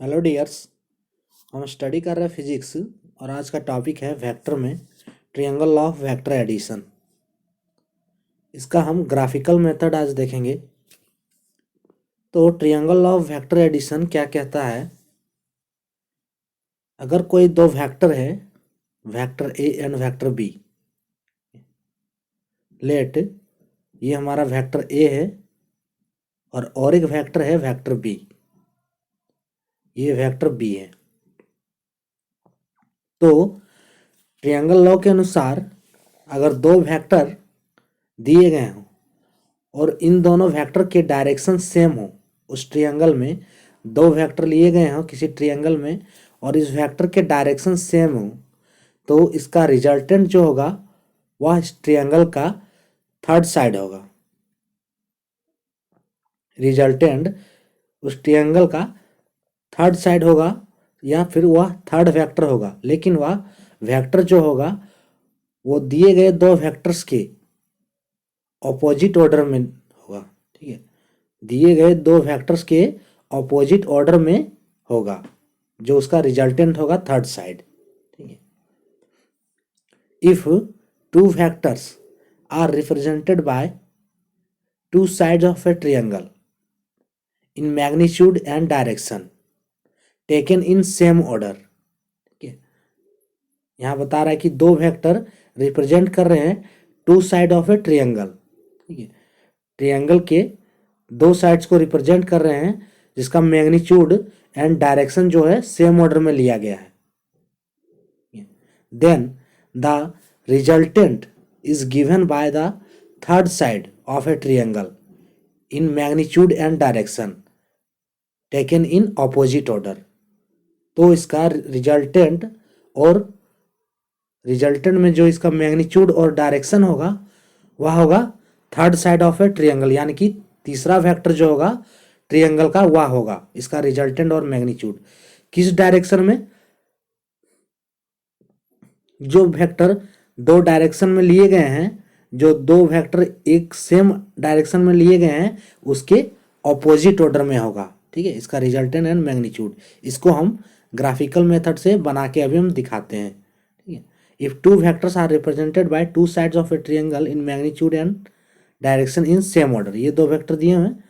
Hello dears. हम study कर रहे हैं फिजिक्स और आज का टॉपिक है वेक्टर में ट्रायंगल ऑफ वेक्टर एडिशन। इसका हम ग्राफिकल मेथड आज देखेंगे। तो ट्रायंगल ऑफ वेक्टर एडिशन क्या कहता है? अगर कोई दो वेक्टर है, vector A and vector B, let ये हमारा वेक्टर ए है और एक वेक्टर है वेक्टर बी, ये वेक्टर बी है। तो ट्रायंगल लॉ के अनुसार अगर दो वेक्टर दिए गए हों और इन दोनों वेक्टर के डायरेक्शन सेम हो, उस ट्रायंगल में दो वेक्टर लिए गए हों किसी ट्रायंगल में और इस वेक्टर के डायरेक्शन सेम हो, तो इसका रिजल्टेंट जो होगा वह इस ट्रायंगल का थर्ड साइड होगा। रिजल्टेंट उस ट्रायंगल का थर्ड साइड होगा या फिर वह थर्ड वेक्टर होगा, लेकिन वह वेक्टर जो होगा वो दिए गए दो वेक्टर्स के ऑपोजिट ऑर्डर में होगा। ठीक है, दिए गए दो वेक्टर्स के ऑपोजिट ऑर्डर में होगा, जो उसका रिजल्टेंट होगा थर्ड साइड। ठीक है, if two vectors are represented by two sides of a triangle in magnitude and direction taken in same order. ठीक है, यहाँ बता रहा है कि दो वेक्टर रिप्रेजेंट कर रहे हैं two side of a triangle. ठीक है, ट्रायंगल के दो साइड्स को रिप्रेजेंट कर रहे हैं जिसका मैग्नीट्यूड एंड डायरेक्शन जो है सेम ऑर्डर में लिया गया है। Then the resultant is given by the third side of a triangle in magnitude and direction taken in opposite order. तो इसका रिजल्टेंट में जो इसका मैग्नीट्यूड और डायरेक्शन होगा वह होगा third side of a triangle, यानी कि तीसरा वेक्टर जो होगा ट्रायंगल का वह होगा इसका रिजल्टेंट और मैग्नीट्यूड। किस डायरेक्शन में? जो वेक्टर दो डायरेक्शन में लिए गए हैं, जो दो वेक्टर एक सेम डायरेक्शन में लिए गए हैं उसके ऑपोजिट ऑर्डर में होगा। ठीक है, इसका रिजल्टेंट एंड मैग्नीट्यूड, इसको हम ग्राफिकल मेथड से बना के अभी हम दिखाते हैं। ठीक है, if two vectors are represented by two sides of a triangle in magnitude and direction in same order, ये दो वेक्टर दिए हुए हैं।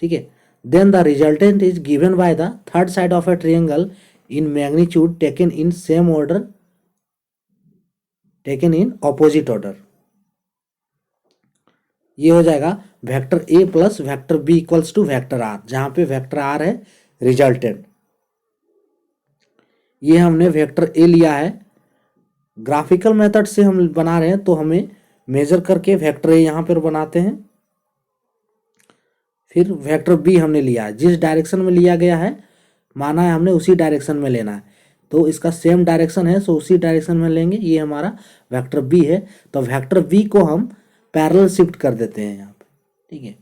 ठीक है, then the resultant is given by the third side of a triangle in magnitude taken in same order taken in opposite order. ये हो जाएगा vector A plus vector B equals to vector R, जहां पे vector are है resultant. ये हमने vector A लिया है, ग्राफिकल मेथड से हम बना रहे हैं तो हमें मेजर करके वेक्टर ए यहां पर बनाते हैं। फिर वेक्टर बी हमने लिया है, जिस डायरेक्शन में लिया गया है माना है हमने उसी डायरेक्शन में लेना है, तो इसका सेम डायरेक्शन है सो उसी डायरेक्शन में लेंगे। ये हमारा वेक्टर बी है, तो वेक्टर बी को हम पैरेलल शिफ्ट कर देते हैं यहाँ पे। ठीक है,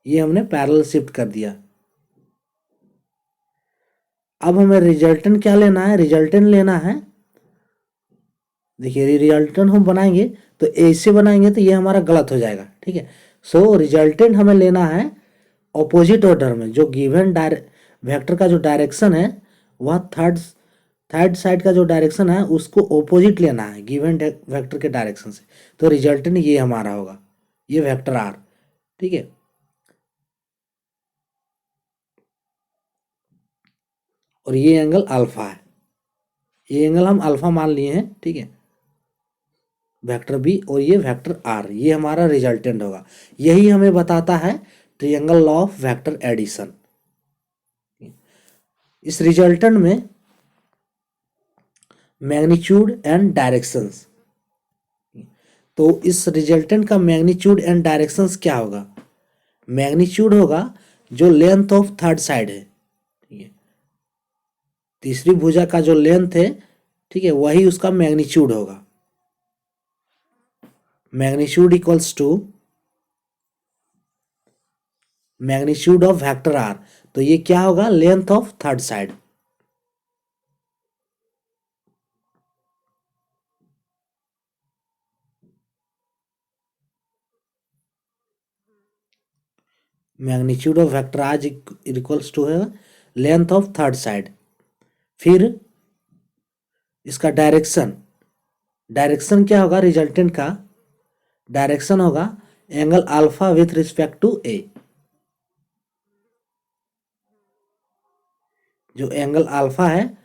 ये हमने पैरेलल शिफ्ट कर दिया। अब हमें रिजल्टेंट क्या लेना है? रिजल्टेंट लेना है, देखिए रिजल्टेंट हम बनाएंगे तो ऐसे बनाएंगे तो ये हमारा गलत हो जाएगा। ठीक है, सो रिजल्टेंट हमें लेना है ऑपोजिट ऑर्डर में, जो गिवन वेक्टर का जो डायरेक्शन है वह थर्ड साइड का जो डायरेक्शन है उसको ऑपोजिट लेना है गिवन वेक्टर के डायरेक्शन से। तो रिजल्टेंट ये हमारा होगा, ये वेक्टर आर। ठीक है, और ये एंगल अल्फा है, ये एंगल हम अल्फा मान लिए हैं। ठीक है, वेक्टर बी और ये वेक्टर आर, ये हमारा रिजल्टेंट होगा। यही हमें बताता है triangle law of vector addition. इस रिजल्टेंट में मैग्नीट्यूड एंड डायरेक्शंस, तो इस रिजल्टेंट का मैग्नीट्यूड एंड डायरेक्शंस क्या होगा? मैग्नीट्यूड होगा जो लेंथ ऑफ थर्ड साइड है। ठीक है, तीसरी भुजा का जो लेंथ है, ठीक है, वही उसका मैग्नीट्यूड होगा। Magnitude equals to magnitude of vector R, तो ये क्या होगा? Length of third side. Magnitude of vector R equals to है लेंथ ऑफ थर्ड साइड। फिर इसका डायरेक्शन, डायरेक्शन क्या होगा रिजल्टेंट का, डायरेक्शन होगा angle alpha with respect to A. जो एंगल अल्फा है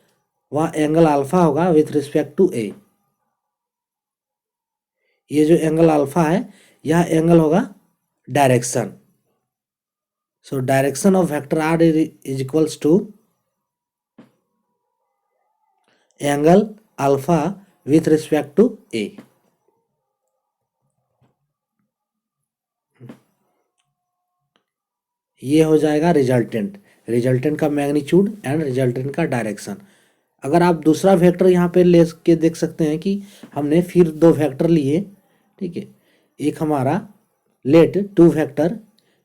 वह एंगल अल्फा होगा विथ रिस्पेक्ट टू ए। ये जो एंगल अल्फा है यह एंगल होगा direction. So direction of vector R is equals to angle alpha with respect to A. ये हो जाएगा रिजल्टेंट, रिजल्टेंट का मैग्नीट्यूड एंड रिजल्टेंट का डायरेक्शन। अगर आप दूसरा वेक्टर यहाँ पे ले के देख सकते हैं कि हमने फिर दो वेक्टर लिए, ठीक है। एक हमारा लेट टू वेक्टर,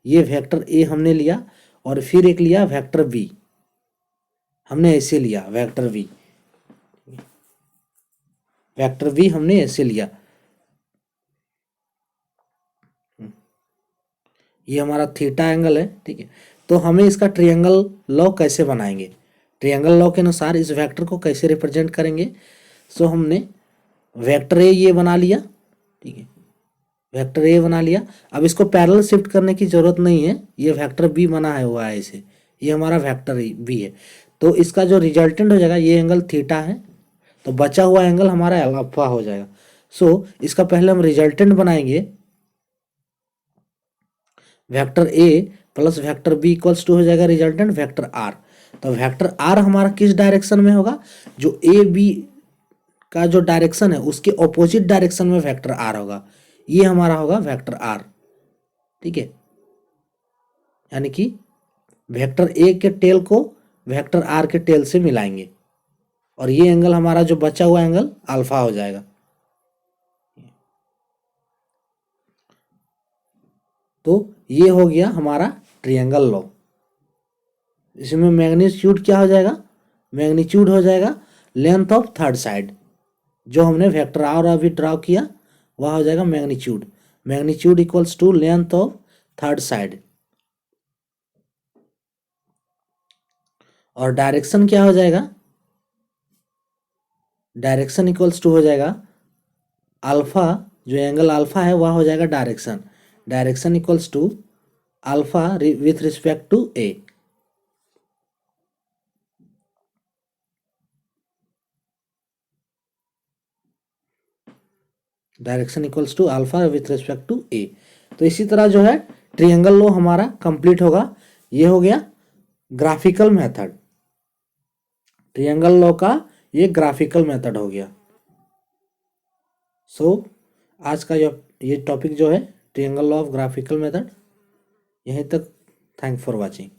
ये वेक्टर ए हमने लिया और फिर एक लिया वेक्टर बी, हमने ऐसे लिया वेक्टर बी, वेक्टर बी हमने ऐसे लिया। ये हमारा थीटा एंगल है, ठीक है। तो हमें इसका ट्रायंगल लॉ कैसे बनाएंगे, ट्रायंगल लॉ के अनुसार इस वेक्टर को कैसे रिप्रेजेंट करेंगे। सो हमने वेक्टर ए ये बना लिया, ठीक है, वेक्टर ए बना लिया। अब इसको पैरेलल शिफ्ट करने की जरूरत नहीं है, ये वेक्टर बी बना है हुआ है इसे, ये हमारा वेक्टर बी है। तो इसका जो रिजल्टेंट हो जाएगा ये एंगल थीटा है, तो बचा हुआ एंगल हमारा अल्फा हो जाएगा। सो इसका पहले हम रिजल्टेंट बनाएंगे, vector A plus vector B equals to हो जाएगा रिजल्टेंट वेक्टर आर। तो वेक्टर आर हमारा किस डायरेक्शन में होगा, जो ए बी का जो डायरेक्शन है उसके ऑपोजिट डायरेक्शन में वेक्टर आर होगा, ये हमारा होगा वेक्टर आर, ठीक है। यानी कि वेक्टर ए के टेल को वेक्टर आर के टेल से मिलाएंगे और ये एंगल हमारा जो बचा हुआ एंगल अल्फा हो जाएगा। तो ये हो गया हमारा ट्रायंगल लॉ। इसमें मैग्नीट्यूड क्या हो जाएगा, मैग्नीट्यूड हो जाएगा लेंथ ऑफ थर्ड साइड, जो हमने वेक्टर आर अभी ड्रॉ किया वह हो जाएगा magnitude, magnitude equals to length of third side. और डायरेक्शन क्या हो जाएगा, डायरेक्शन इक्वल्स टू हो जाएगा अल्फा, जो एंगल अल्फा है वह हो जाएगा direction, direction equals to alpha with respect to A. Direction equals to alpha with respect to A. तो इसी तरह जो है ट्रायंगल लॉ हमारा कंप्लीट होगा। ये हो गया ग्राफिकल मेथड, ट्रायंगल लॉ का ये ग्राफिकल मेथड हो गया। सो आज का ये टॉपिक जो है triangle law of graphical method, यहीं तक। Thank for watching.